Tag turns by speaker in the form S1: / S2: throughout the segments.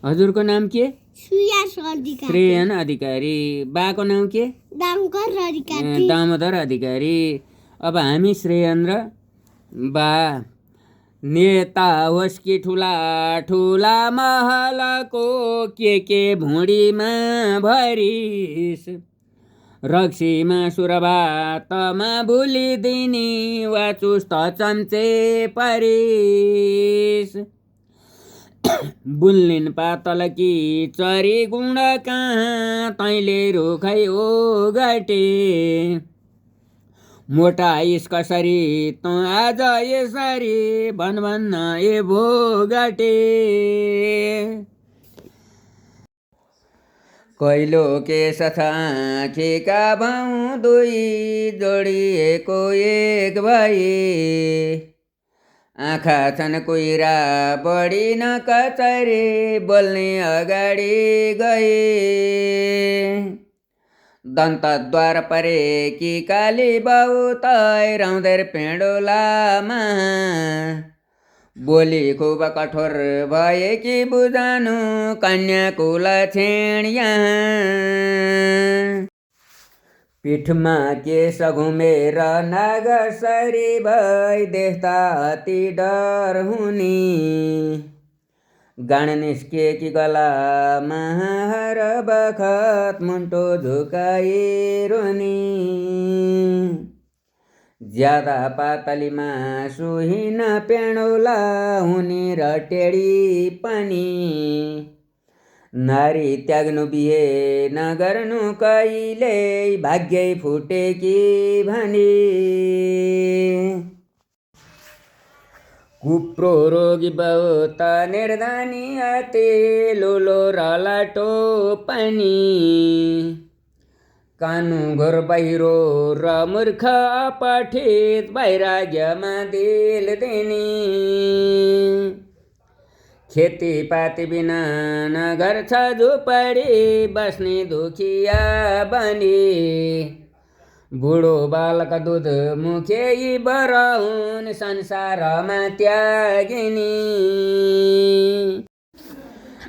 S1: हजुरको नाम के?
S2: सुयास अधिकारी।
S1: श्रेयन अधिकारी। बाको नाम के?
S2: दामोदर अधिकारी।
S1: दामोदर अधिकारी। अब हामी श्रेयन र बा नेता होस् कि ठुला ठुला महलको के भुँडीमा भरिस, रक्सीमा सुरभातमा भुलिदिनी वा चुस्त चम्चे परिस, बुल्लिन पातल कि चरी गुण कहाँ तैँले रुखै ओगटे, मोटाइस कसरी तँ आज यसरी भन्न ए भोगटे, कैलो केश छ आँखीका भाउ दुई जोडिएको एक भए, आँखा छन् कुहिरा बढी न कचरे बोल्ने अगाडि गए, दन्तद्वार परेकी काली बाउ तैराउँदै पेँडोलामा, बोली खुब कठोर भए कि बुझानु कन्याकुल छेड यहाँ, पीठमा केश घुमेर नागसरी भई देख्दा अति डर हुने, गाण निस्केकी गलामा हर बखत मुन्टो झुकाई रोनी, ज्यादा पातलीमा सुहिन पेँडोला हुने र टेडी पनि, नारी त्याग्नु बिहे नगर्नु कहिले भाग्यै फुटेकी भने, कुप्रो रोगी बहुत निर्धनी अति लुलो र लाटो पनि, कानु घोर बहिरो र मूर्ख अपठित वैराग्यमा दिल दिने, खेतीपाती बिना नगर छ झुपडी बस्ने दुखिया बनी, बुढो बालक दुध मुखे बराउन संसारमा त्यागिनी,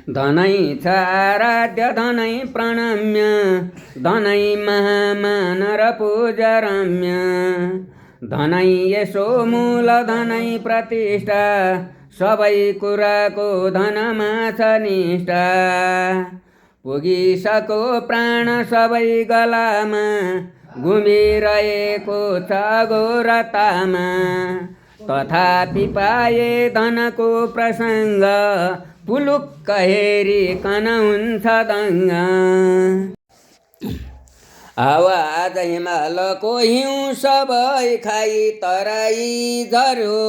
S1: धनै छ आराध्य धनै प्रणम्य धनै महामान र पूजरम्य, धनै यसो मूल धनै प्रतिष्ठा सबै कुराको धनमा छ निष्ठा, पुगिसको प्राण सबै गलामा घुमिरहेको छ घोरतामा, तथापि पाए धनको प्रसङ्ग पुलुक्क हेरिकन हुन्छ दङ्ग, हावा आज हिमालको हिउँ सबै खाई तराई झर्यो,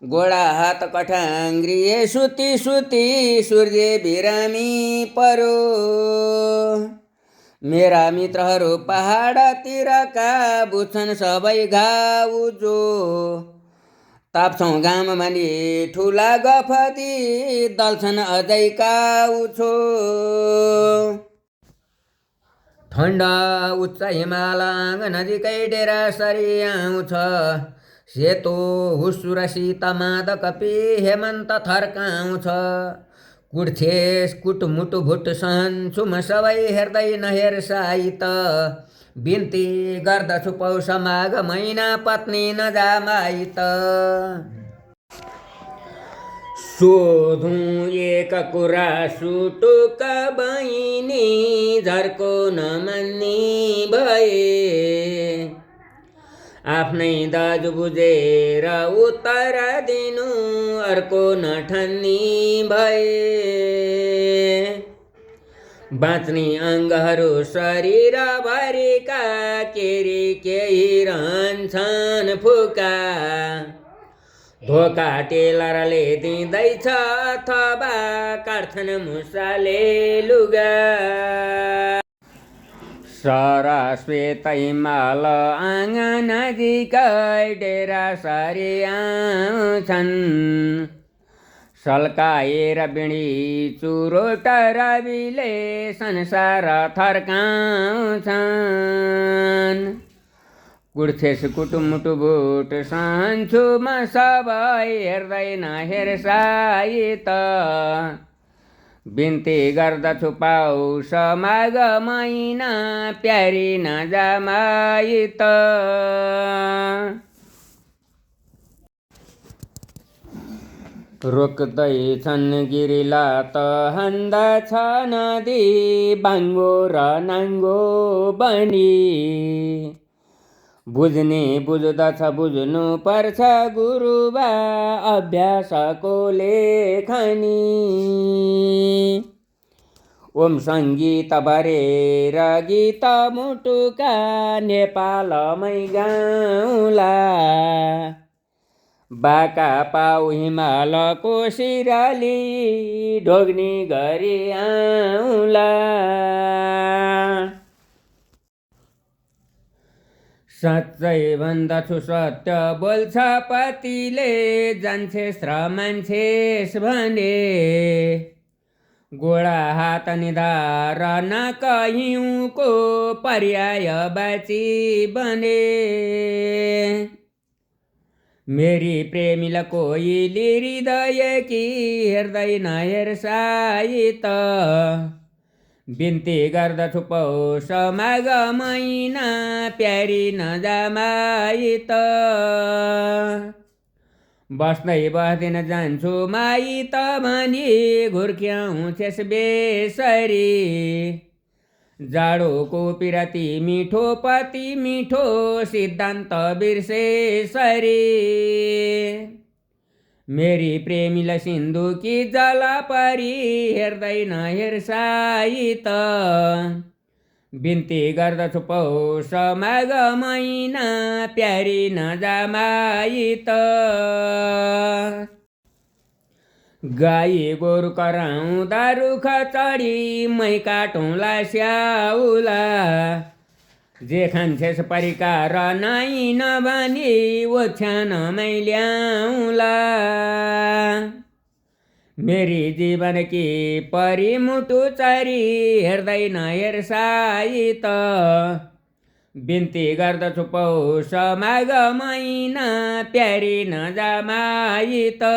S1: गोडा हात कठाङ्ग्रिए सुती सुती सूर्य बिरामी पर्यो, मेरा मित्रहरू पहाडतिरका बुझ्छन् सबै घाउ जो, ताप्छौँ घाम भनी ठुला गफती दल्छन् अझै काउछो, ठन्डा उच्च हिमालङ नजिकै डेरा सरी आउँछ, सेतो हुस्सु र शीत मादक पी हेमन्त थर्काउँछ, कुर्छेस कुटमुट भुट सहन्छु म सबै हेर्दै नहेर्साइत, बिन्ती गर्दछु पौष माघ महिना पत्नी नजामाइत, सोधौँ एक कुरा सुटुक बहिनी झर्को नमान्ने भए, आफ्नै दाजु बुझेर उत्तर दिनु अर्को नठान्ने भए, बाँच्ने अङ्गहरू शरीरभरिका केरी केही रहन्छन् फुका, धोका टेलरले दिँदैछ अथवा काट्छन् मुसाले लुगा, सरा श्वेत हिमाल आँगन नजिकै डेरा सरी आउँछन्, सल्काएर बिँडी चुरोट रविले संसार थर्काउँछन्, कुर्छेस कुटुमुटु बुट सहन्छु म सबै हेर्दै नहेर्साइत, बिन्ती गर्दछु पौष माघ महिना प्यारी नजामाई त रोक्दैछन् गिरिला त हान्दछ नदी बाङ्गो र नाङ्गो बनी बुझ्ने बुझ्दछ बुझ्नु पर्छ गुरुबा अभ्यासको लेखनी ओम सङ्गीत भरेर गीत मुटुका नेपालमै गाउँला बाका पाउ हिमालको सिराली ढोग्ने गरी आउँला साँच्चै भन्दछु सत्य बोल्छ पतिले जान्छेस् र मान्छेस् भने गोडा हात निधार नाक हिउँको पर्याय बाची बने मेरी प्रेमिला कोइली हृदय कि हेर्दैन हेर्साई त बिन्ती गर्दछु पौष माघ महिना प्यारी नजामाई त बस्दै बस्दैन जान्छु माई त भनी घुर्क्याउँछेस् बेसरी जाडोको पिराती मिठो पति मिठो सिद्धान्त बिर्सेसरी मेरी प्रेमिला सिन्धुकी जलपरी हेर्दैन हेर्साई त बिन्ती गर्दछु पौष माघ महिना प्यारी नजामाई त गाई गोरु कराउँदा रुख चढी मै काटौँला स्याउला जे खान्छेस् परिकार नै नभनी ओछ्यानमै ल्याउला मेरी जीवन कि परी मुटु चरी हेर्दैन हेर्साई त बिन्ती गर्दछु पौष माघ महिना प्यारी नजामाई त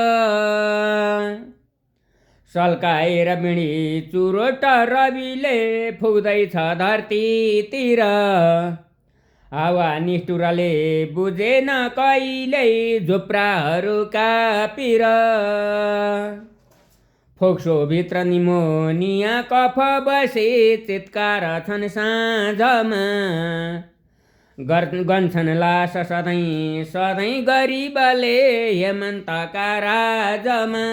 S1: सल्काएर बिँडी चुरोट रविले फुक्दैछ धरतीतिर हावा निष्ठुरले बुझेन कहिल्यै झुप्राहरूका पिर फोक्सोभित्र निमोनिया कफ बसे चित्कार छन् साँझमा गन्छन् लास सधैँ सधैँ गरिबले हेमन्तका राजमा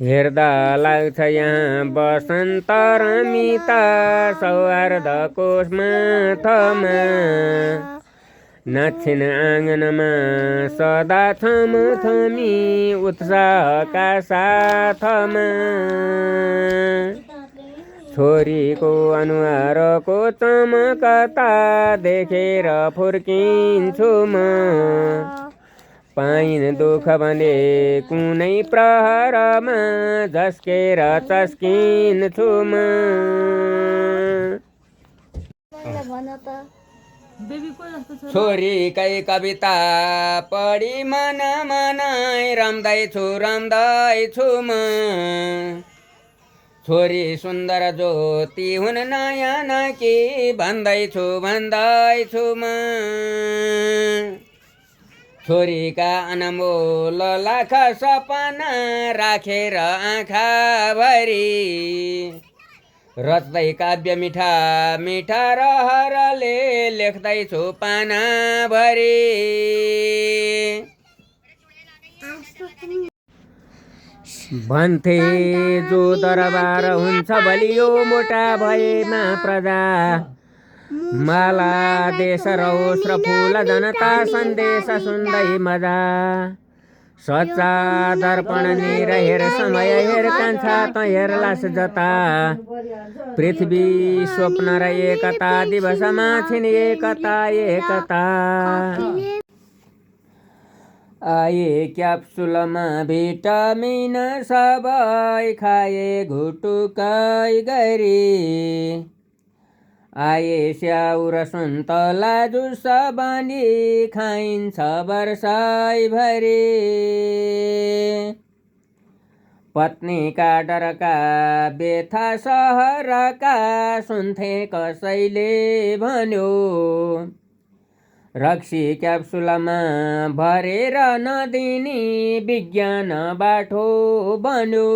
S1: हेर्दा लाग्छ यहाँ बसन्त रमिता सौहार्दको माथमा नाच्छिन् आँगनमा सदा छमछमी उत्साहका साथमा छोरीको अनुहारको चमकता देखेर फुर्किन्छु म पाइन दुःख भने कुनै प्रहरमा झस्केर चस्किन्छु म छोरीकै कविता पढी मन मनाइ रम्दैछु म छोरी सुन्दर ज्योति हुन् नयन कि भन्दैछु म छोरीका अनमोल लाख सपना राखेर आँखा भरी रच्दै काव्य मिठा मिठा रहरले लेख्दैछु पाना भरी भन्थे जो दरबार हुन्छ बलियो मोटा भएमा प्रजा माला देश रहोस् र फुल जनता सन्देश सुन्दै मजा सच्चा दर्पण निर हेर समय हेर कान्छा त हेर्लास जता पृथ्वी स्वप्न र एकता दिवसमा छिन् एकता आए क्याप्सुलमा भिटामिन सबै खाए घुटुकै गरी आए स्याउ र सुन्तला जुस बनी खाइन्छ वर्षैभरि पत्नीका डरका बेथा सहरका सुन्थे कसैले भन्यो, रक्सी क्याप्सुलमा भरेर नदिने विज्ञान बाठो बन्यो।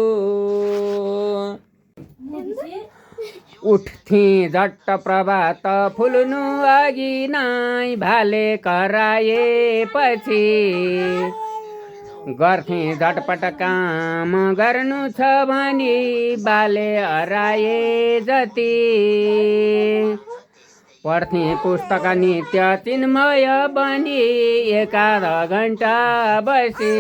S1: उठ्थे झट्ट प्रभात फुल्नु अघि नै भाले कराएपछि, गर्थे झटपट काम गर्नु छ भनी बाले हराए जति। पढ्थे पुस्तक नित्य चिन्मय बनी एकाध घन्टा बसी,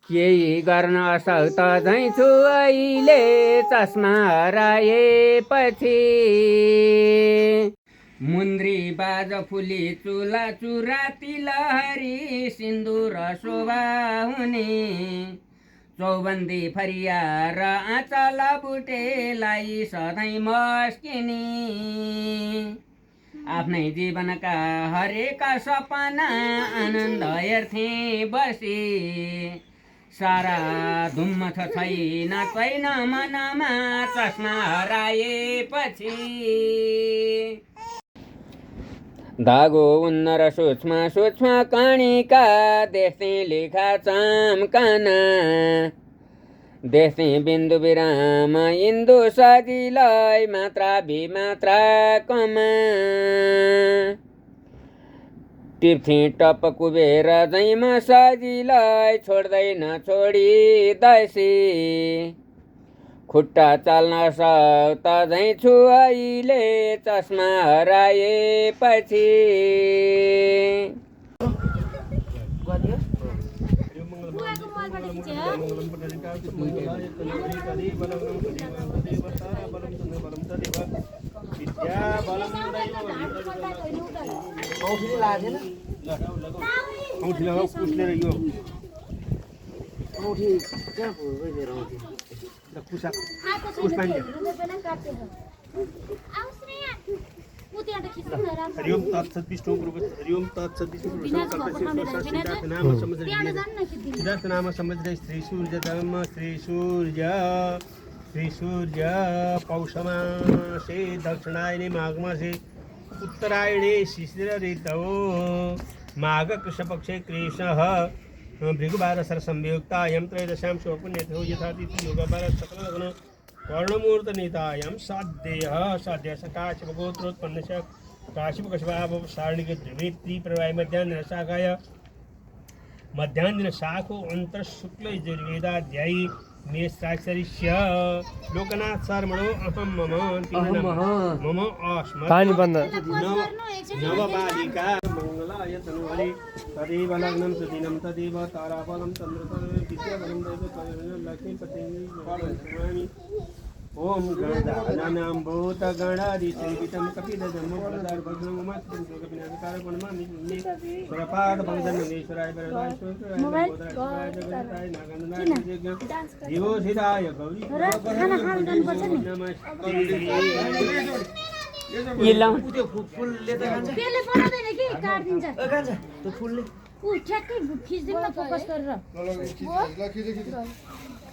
S1: केही गर्न असक्त झैँ छु अहिले चस्मा हराएपछि। मुन्द्री बाज फुली चुला चुराती लहरी सिन्दुर शोभा हुने, चौबन्दी फरिया र आँचल बुटेलाई सधैँ मस्किने। आफ्नै जीवनका हरेक सपना आनन्द हेर्थे बसी, सारा धुम्म छ छैन मनमा चस्मा हराएपछि। धागो उन्न र सूक्ष्म सूक्ष्म कणिका देख्थे लेखा चम्कना, देख्थे बिन्दु विराम इन्दु सजिलै मात्रा विमात्रा कमा। टिप्थे टप कुबेर जैमा सजिलै छोड्दैन छोडिदैसी, खुट्टा चाल्न सक्त झैँ छु अहिले चस्मा हराएपछि।
S3: हरिओम तत्सत् विष्णु हरिओम तत्सत् सिद्धार्थ नाम समझ श्री सूर्य धर्म श्री सूर्य पौष मासे दक्षिणायने माघ मासे उत्तरायणे शिशिर ऋतौ माघ कृष्ण पक्षे कृष्ण भृगुवार सर संयुक्तायां त्रयोदशां शोपुण्यतो यथातिथि योगवार सकलग्न कर्णमूर्त नीतायां साध्यः काश्यपगोत्रोत्पन्नस्य काश्यपकश्यपाव सारणिक द्विवेत्री प्रवाय मध्याह्न शाखाय मध्याह्न शाखो अंतरशुक्ल यजुर्वेदाध्यायी मेषाक्षरिष्य लोकनाथ शर्मणो अहम मम अस्मत् नवबालिका मंगलाय तनुहरि तदेव लग्नं सुदिनं तदेव ताराबलं चन्द्रबलं विद्याबलं दैवबलं लक्ष्मीपतिं ओम गणदानां भूतगणाधिसेवितं कपिलजन्मोपदारभद्रं उमास्तं जोगविनाशकारकणमामि स्वरपाद भगदन्नेश्वराय वरदाय जगन्नाथाय नागन्नाथाय जीवोषिताय गौरी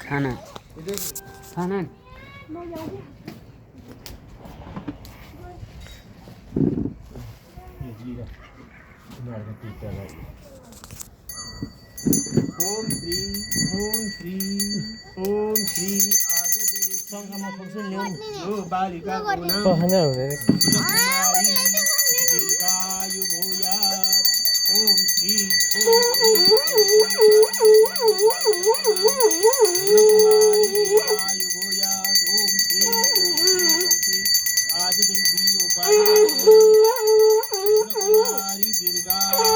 S1: खाना
S3: ओम श्री आज देशमा फंक्शन ल्याउनु हो बालिकाको नाम दीर्घायु भूयात् ओम श्री आयु भूयात् ओम श्री आज देवी बालिका दीर्घायु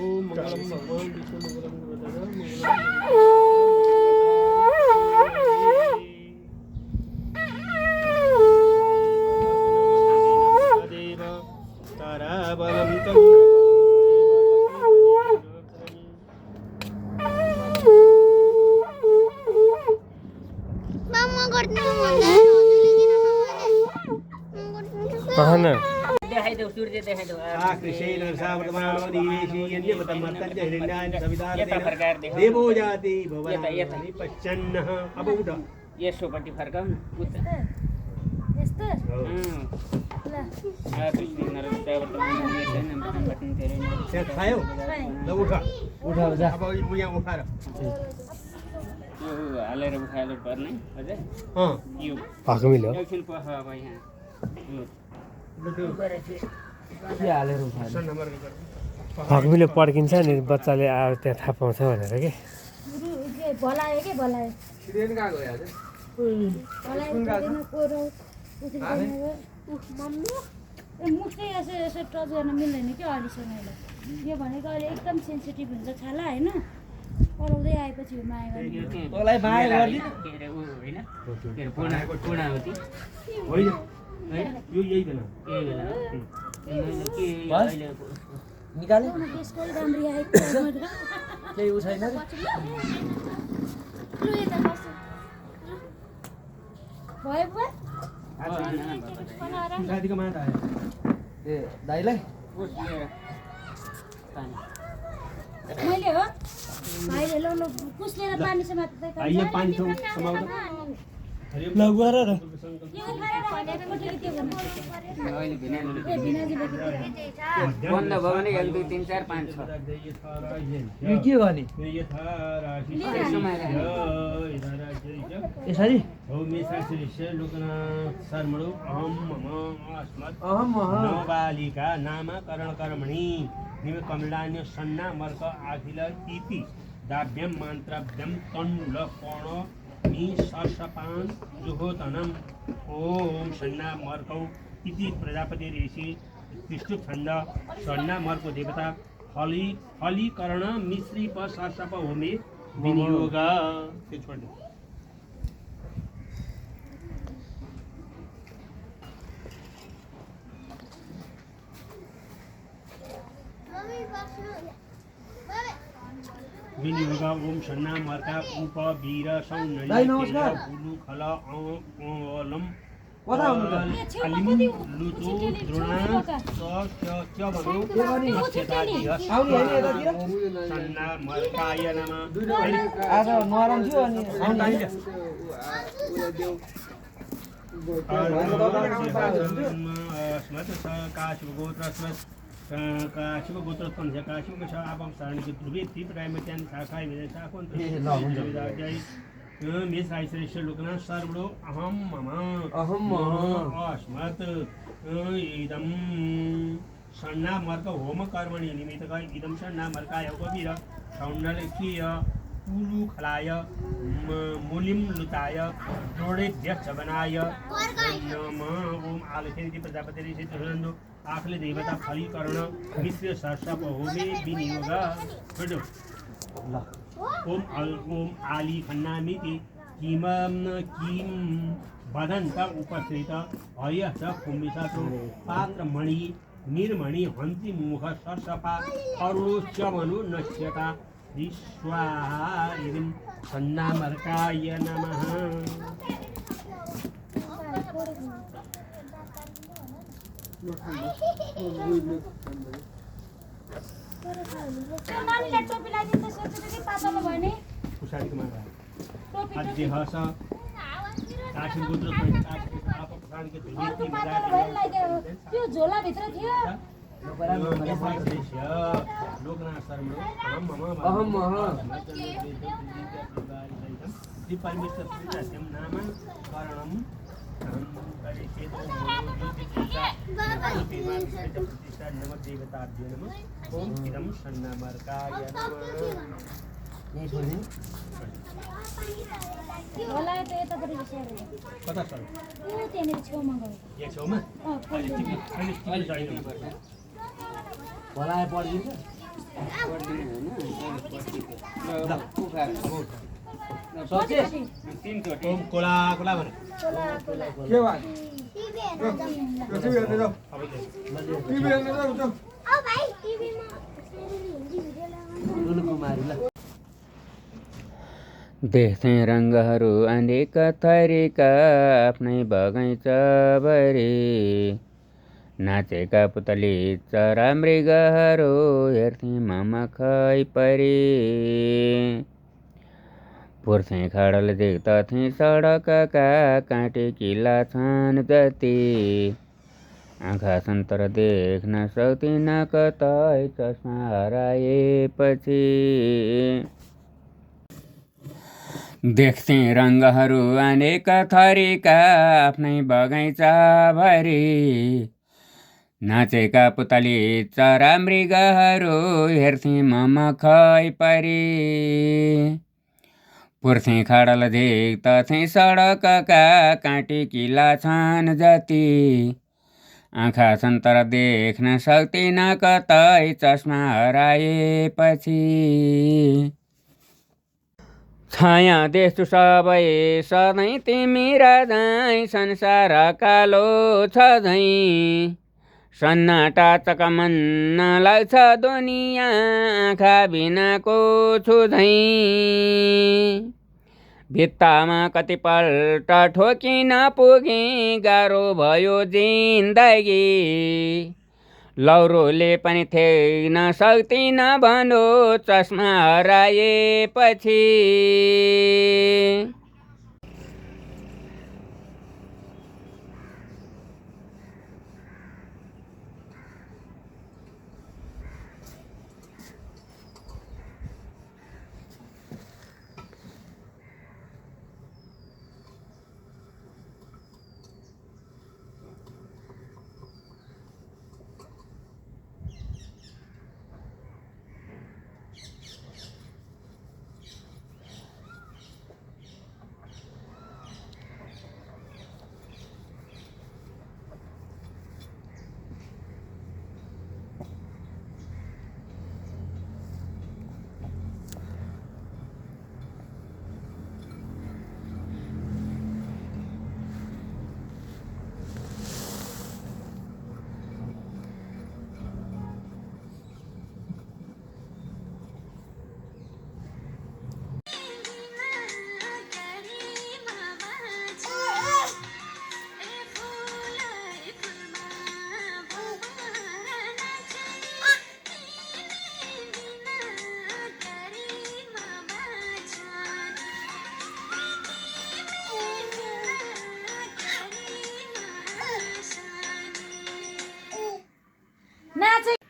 S3: ओम मंगलम भगवान विष्णु मंगलम देव ताराबलं
S2: मामा गर्नु
S4: कहना
S1: देऊ सूर्य देखाइदेऊ
S3: कृषे नरसावर्तमानो निवेशी यन्यमतमर्तञ्च हिरण्याय
S1: यता
S3: सवितार्तेन
S1: फर्काएर देखाऊ
S3: देवो जाति
S1: यता।
S3: भवनानि पश्यन्नः अब उठ
S1: यसोपट्टि फर्काउ न उता
S2: यस्तो ल
S3: त्यहाँ खायो ल उठ अब यो यहाँ उठाएर
S1: यो हालेर उखालेर पर्ने हजुर
S3: अँ
S1: यो
S4: भएको मिल्यो
S1: एकछिन पख अब यहाँ
S3: सन नम्बर
S4: भएको मिल्यो पड्किन्छ नि बच्चाले आएर त्यहाँ थाहा पाउँछ भनेर के
S2: भलायो के भलायो मुखै यसो यसो टच गर्न मिल्दैन क्या अहिलेसम्म यो भनेको अहिले एकदम सेन्सिटिभ हुन्छ छाला होइन पढाउँदै आएपछि हो माया गर्ने
S1: तँलाई माया गर्दिन के अरे ऊ होइन के अरे पूर्णावती
S3: होइन यो यही बेला
S1: के बेला मैले के अहिले
S2: त्यसको राम्री आएको
S4: केही उ छैन
S2: भयो बुवा
S3: साथीको माता आयो
S4: ए दाइलाई
S2: मैले हो भाइले ल ल पुस्लेर पानी समात्दै
S3: आइए पानी थो समाउँदा
S4: लगुवार र
S1: अहिले बन्द भयो भने 1 2 3 4 5 6
S4: यो के गर्ने यसरी
S3: नवबालिका नामकरण कर्मणि निमकमलान्य सन्ना मर्क आखिल इति दाभ्यम मन्त्रभ्यम तण्ड कोण मी सर्षपान जुहोतनम ओम सन्ना मर्कौ इति प्रजापति ऋषि विष्णु छन्द सन्ना मर्को देवता फलीकरण मिश्री प सर्षप होमे विनियोग त्यो छोड्नु विनियोग ओम सन्ना मर्का उप वीर सौनली बुलु खल अलम अलिम लुतो द्रोणा च भनु सन्ना मर्काय नमः
S4: आज नराम थियो अनि
S3: काशिव गोत्रोत्पन्न काशिव में आपम सारणी के ध्रुवे तीप राय में त्यान शाखाय में शाखों मेष राय श्रेष्ठ लोकना सर्वो अहम मम अस्मत् इदम सन्ना मर्क होम कर्मणि निमित्तक इदम सन्ना मर्काय उपवीर सौंडल्यकीय पुलु खलाय मूलिम लुताय द्रोणेभ्यश्च बनाय नम ओम आलखेनिति प्रजापति ऋषि धुरंदो आखले देवता फलीकरण मिश्र सर्षप होमे विनियोग ओम आली खन्नामिति किम वदन्त उपस्थित हय च कुम्भिषासो पात्रमणि निर्मणि हन्ति मुख सर्षपा अरुश्च मनु नश्यता विश्वारिं सन्नामर्काय नमः
S2: नानीलाई टोपी लगाइदिनु त सोच्छु कि पातलो भयो नि
S3: पुसारीको मागा
S2: टोपी
S3: अद्य हस काशीन गोत्र पनि काशी आप पुसारीको धुली
S2: त्यो झोलाभित्र थियो
S3: लोकनाथ शर्मा
S4: अहम
S3: परमेश्वर पूजास्यम नाम करणम नम देवताभ्यो नमः ओम इदं सन्नामर्काय नमः
S2: होला त यतापट्टि बसेर
S3: कता छ
S2: ऊ त्यहाँनिर छेउमा गयो
S3: यहाँ छेउमा
S4: भलाए पढिदिन्छ
S3: ओम कोला कोला भने
S4: के भयो
S1: देख्थे रङ्गहरू अनेक थरीका आफ्नै बगैँचाभरि नाचेका पुतली चरा मृगहरू हेर्थे मखै परी पुर्थे खाडल देख्दथे सडकका काँटे किल्ला छन् जति आँखा छन् तर देख्न सक्दिन कतै चस्मा हराएपछि देख्थे रङ्गहरू अनेक थरीका आफ्नै बगैँचा भरी नाचेका पुतली चरा मृगहरू हेर्थे मखै परी पुर्थे खाडल देख्दथे सडकका काँटी किल्ला छन् जति आँखा छन् तर देख्न सक्दिन कतै चस्मा हराएपछि छाया देख्छु सबै सधैँ तिमी राजै संसार कालो छ झैँ सन्नाटा चकमन्न लाग्छ दुनियाँ आँखा बिनाको छु झैँ भित्तामा कतिपल्ट ठोकिन पुगे गाह्रो भयो जिन्दगी लौरोले पनि थेग्न सक्दिन भनो चस्मा हराएपछि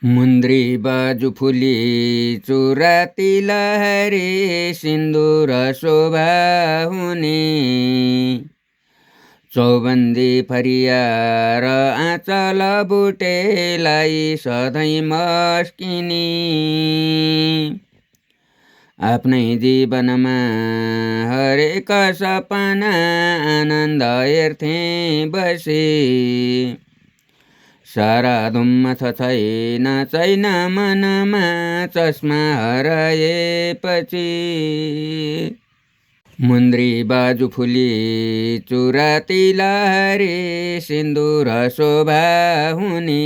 S1: मुन्द्री बाजु फुली चुराती लहरे सिन्दुर शोभा हुने चौबन्दी फरिया र आँचल बुटेलाई सधैँ मस्किने आफ्नै जीवनमा हरेक सपना आनन्द हेर्थे बसे सारा धुम्म छ छैन मनमा चस्मा हराएपछि मुन्द्री बाजु फुली चुराती लहरे सिन्दुर शोभा हुने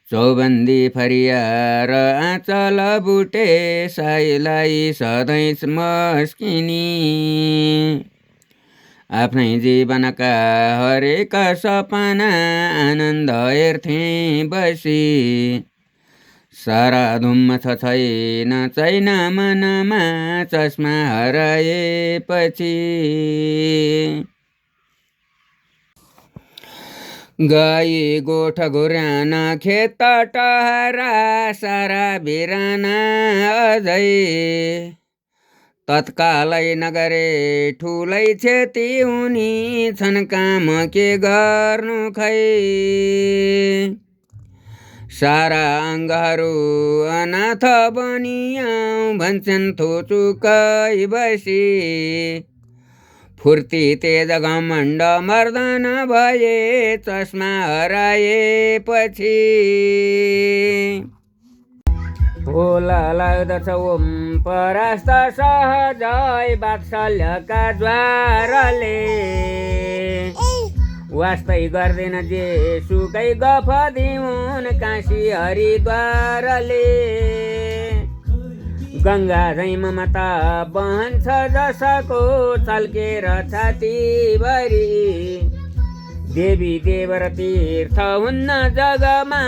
S1: चौबन्दी फरिया र आँचल बुटे साइलाई सधैँ मस्किने आफ्नै जीवनका हरेक सपना आनन्द हेर्थे बसी सारा धुम्म छ छैन मनमा चस्मा हराएपछि गाई गोठ घुर्यान खेत टहरा सारा बिराना अझै तत्कालै नगरे ठुलै क्षति हुने छन् काम के गर्नु खै सारा अङ्गहरू अनाथ बनियाँ भन्छन् थोचुकै बसी फुर्ती तेज घमण्ड मर्दन भए चस्मा हराएपछि होला लाग्दछ ओम परास्त सहजै वात्सल्यका ज्वारले वास्तै गर्दैन जे सुकै गफ दिउन् काशी हरिद्वारले गङ्गा झैँ ममता बहन्छ जसको छल्केर छातीभरि देवी देवर तीर्थ हुन्न जगमा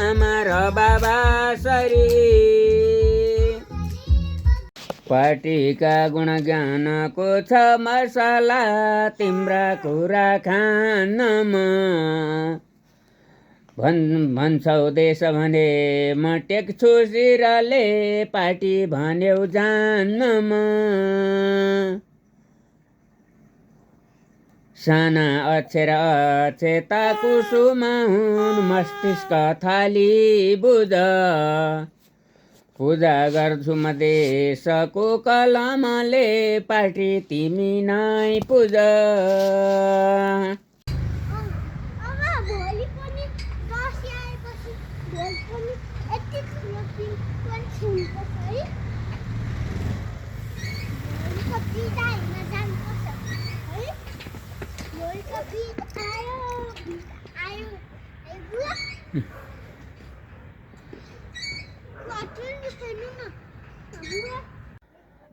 S1: अमर बाबा सरी पार्टीका गुणज्ञानको छ मसला तिम्रा कुरा खानमा भन्छौ देश भने म टेक्छु शिरले पार्टी भन्यौ जान्नमा साना अक्षर अचेता कुसुमा हुन् मस्तिष्क थाली बुझ पूजा गर्छु म देशको कलमले पार्टी तिमी नै पूज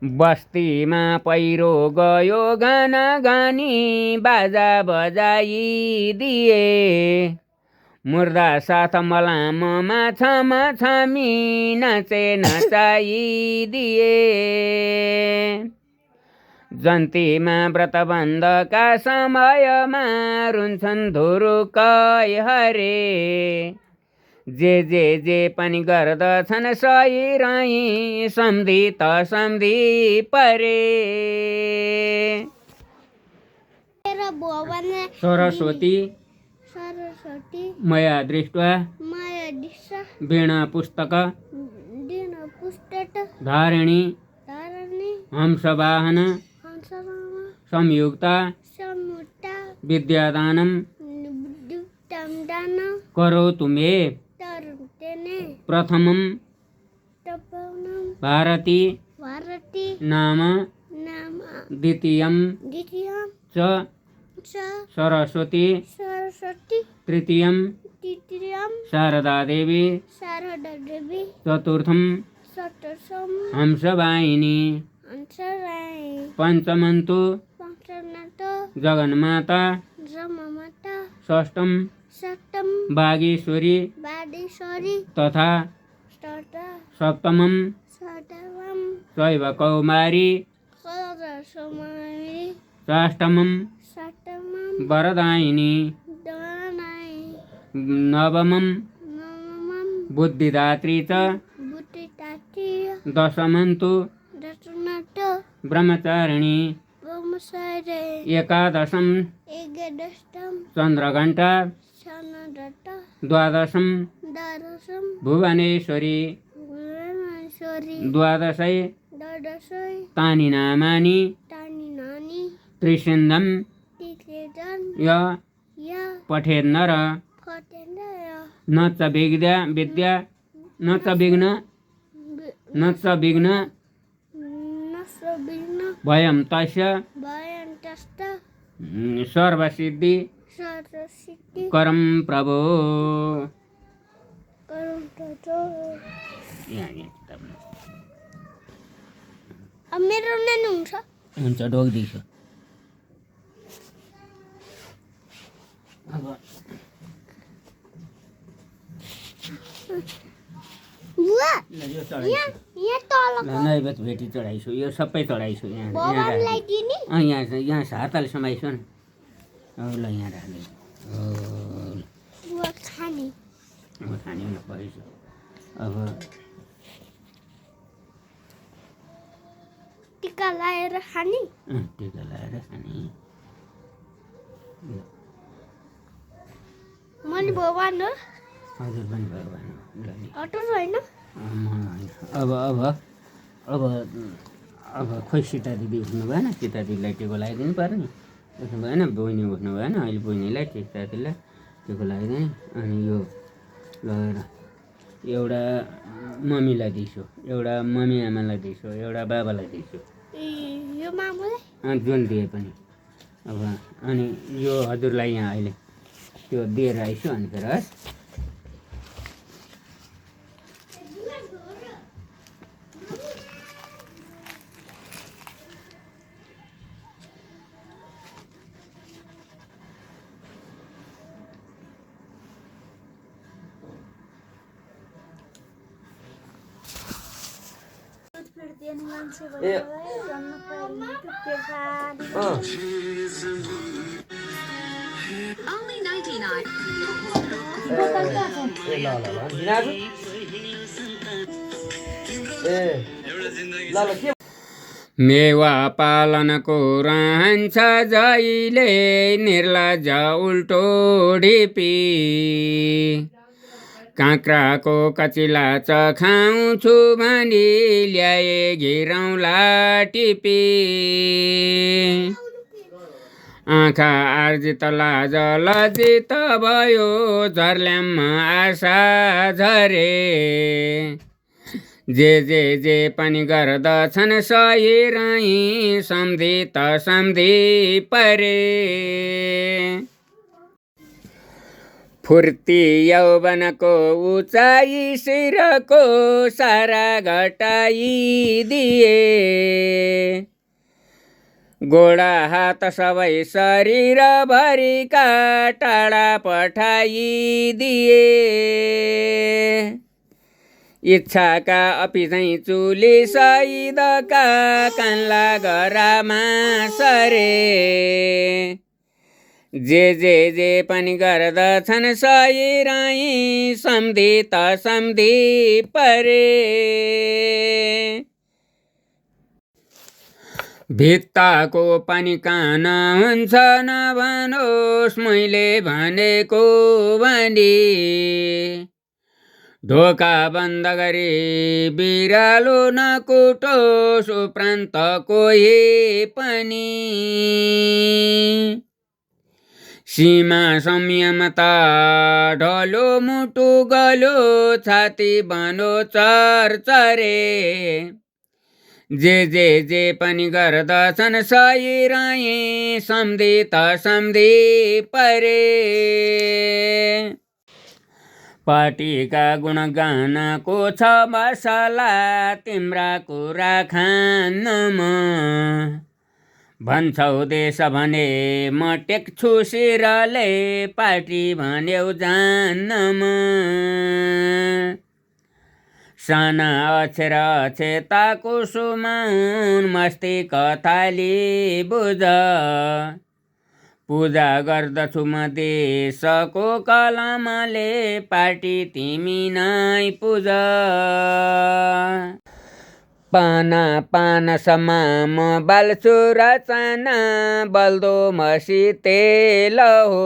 S1: बस्तीमा पहिरो गयो गाना गानी बाजा बजाइदिए मुर्दा साथ मलाममा छमा छामी नाचे नचाइदिए जन्तीमा व्रतबन्धका समयमा रुन्छन् धुरुकै हरे जे पनि गर्दछन् सही रही सम्धि त सम्धि परे सरस्वती मया दृष्ट्वा वीणा पुस्तक धारिणी हंसवाहन संयुक्ता विद्यादानं करोतु मे प्रथमं भारती नाम द्वितीयं च सरस्वती तृतीयं शारदा देवी चतुर्थं हंसवाहिनी पंचमन्तु जगन्माता षष्ठं बागेश्वरी तथा सप्तमं शैव कौमारी षष्ठमं वरदायिनी नवमं बुद्धिदात्री च दशमन्तु ब्रह्मचारिणी एकादशं चन्द्रघण्टा द्वादशं भुवनेश्वरी द्वादशै तानि नामानि त्रिशन्धं य पठेन्नर न च विद्या न च विघ्न भयं तस्य सर्वसिद्धि करम प्रभो
S2: अब मेरो नानी हुन्छ
S1: ढोकिदिन्छु अब
S2: बुवा
S1: यो चढाइछु
S2: यहाँ तल
S1: नैवेद्य भेटी चढाइछु यो सबै चढाइछु यहाँ
S2: भगवानलाई दिने
S1: यहाँ हातले समाइछु नि ल यहाँ राख्दै
S2: बुवा खाने
S1: अब खाने हुन परेछु अब
S2: टिका लाएर खाने
S1: टिका लाएर खाने
S2: मैले भगवान हो
S1: हजुर पनि भगवान हो
S2: अटो होइन
S1: अब अब अब अब खोइ सीता दिदी उठ्नु भएन सीता दिदीलाई टिको लगाइदिनु पर्यो नि उठ्नु भएन बहिनी उठ्नु भएन अहिले बहिनीलाई सीता दिदीलाई टिको लगाइदिने अनि यो लगेर एउटा मम्मीलाई दिन्छु एउटा मम्मी आमालाई दिन्छु एउटा बाबालाई दिन्छु
S2: यो मामुलाई
S1: जुन दिए पनि अब अनि यो हजुरलाई यहाँ अहिले त्यो दिएर आइसु अनि फेरि हस्
S2: देख्ने मान्छे भनेर जन्म पाइने त्यो बोतल कहाँ छ?
S1: मेवा पालनको रहन्छ जहिले निर्लज उल्टो ढिपी काँक्राको कचिला चखाउँछु भनी ल्याए घिरौँला टिपी आँखा आर्जित लाज लजित भयो झर्ल्याम्म आशा झरे जे पनि गर्दछन् सही रही सम्धि त सम्धि परे फुर्ती यौवनको उचाइ शिरको सारा घटाइदिए गोडा हात सबै शरीरभरिका टाढा पठाइदिए इच्छाका अपिझैँ चुली सैदका कान्ला गरामा सरे जे पनि गर्दछन् सही रही सम्धि त सम्धि परे भित्ताको पनि कान हुन्छ नभनोस् मैले भनेको भनी ढोका बन्द गरी बिरालो नकुटोस् उपरान्त कोही पनि सीमा संयमता ढलो मुटु गलो छाती बनो चरचरे जे पनि गर्दछन् सही रही सम्धि त सम्धि परे पार्टीका गुणगानको छ मसला तिम्रा कुरा खानमा भन्छौ देश भने म टेक्छु शिरले पार्टी भन्यौ जान्नमा साना अक्षर अक्षताको सुमाउन मस्तिष्क थाली बुझ पूजा गर्दछु म देशको कलमले पार्टी तिमी नै पूज पाना पानसम्म म बाल्छु रचना बल्दो मसी तेल हो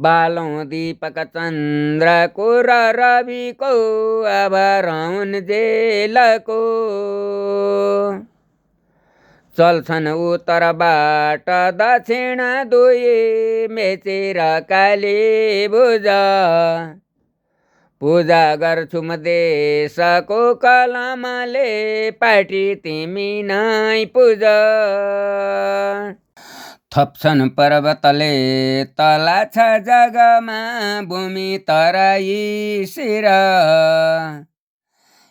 S1: बालौँ दीपक चन्द्रको र रविको अब रहन जेलको चल्छन् उत्तरबाट दक्षिण दुई मेचेर काली भुज पूजा गर्छु म देशको कलमले पार्टी तिमी नै पूज थप्छन् पर्वतले तला छ जगमा भूमि तराई शिर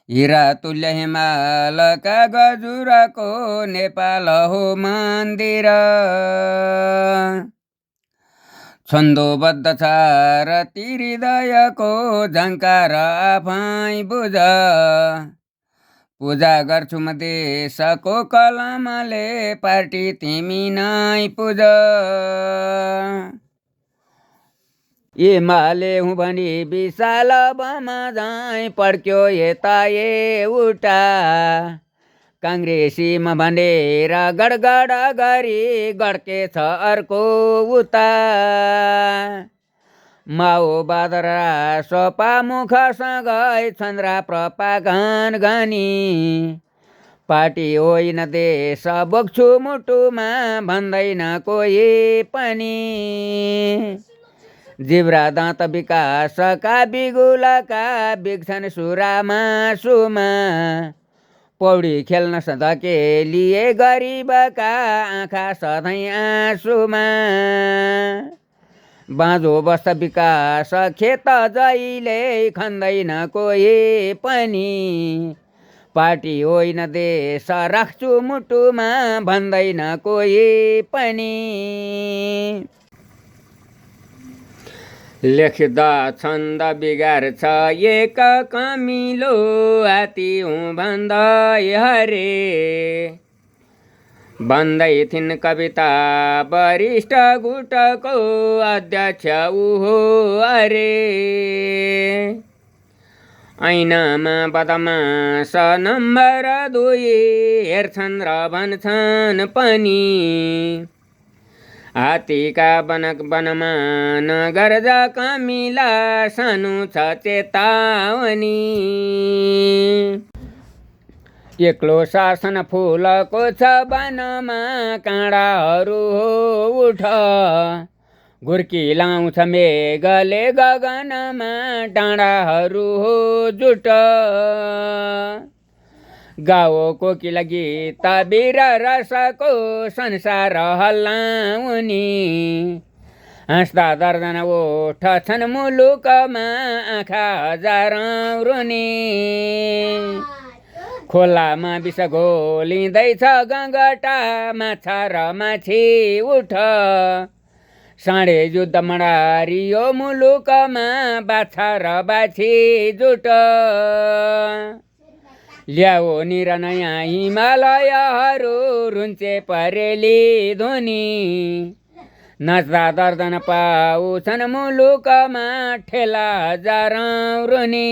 S1: हिरा तुल्य हिमालका गजुरको नेपाल हो मन्दिर छन्दोबद्ध छ रति हृदयको झङ्कार आफै बुझ पूजा गर्छु म देशको कलमले पार्टी तिमी नै पूज एमाले हुँ भनी विशाल बमा झैँ पड्क्यो यता उता काङ्ग्रेसीमा भनेर गडगड गरी गड्केछ अर्को उता माओवाद र सपा मुखसँगै छन्द्रा प्रपागन गनी पार्टी होइन देश बोक्छु मुटुमा भन्दैन कोही पनि जिब्रा दाँत विकासका बिगुलका बिग्छन् सुरामा सुमा पौडी खेल्न धकेलिए गरिबका आँखा सधैँ आँसुमा बाँझो बस्छ विकास खेत जहिले खन्दैन कोही पनि पार्टी होइन देश राख्छु मुटुमा भन्दैन कोही पनि लेख्दा छन्द बिगार्छ एक कमिलो हात्ती हुँ भन्दा हरे भन्दै थिइन् कविता वरिष्ठ गुटको अध्यक्ष उहो अरे ऐनामा बदमास नम्बर 2 हेर्छन् र भन्छन् पनि हात्तीका वनमा नगर्ज कमिला सानो छ चेतावनी एक्लो शासन फुलको छ वनमा काँडाहरू हो उठ गुर्की लाउँछ मेघले गगनमा डाँडाहरू हो जुट गाओ कोकिला गीत वीर रसको संसार हल्लाउने हाँस्दा दर्जन ओठ छन् मुलुकमा आँखा हजारौँ रुने खोलामा विष घोलिँदैछ गङ्गटा माछा र माछी उठ साँडे युद्ध मडारियो मुलुकमा बाछा र बाछी जुट ल्याओ निर नयाँ हिमालयहरू रुन्चे परेली ध्वनि नाच्दा दर्जन पाउँछन् मुलुकमा ठेला हजारौँ रुनी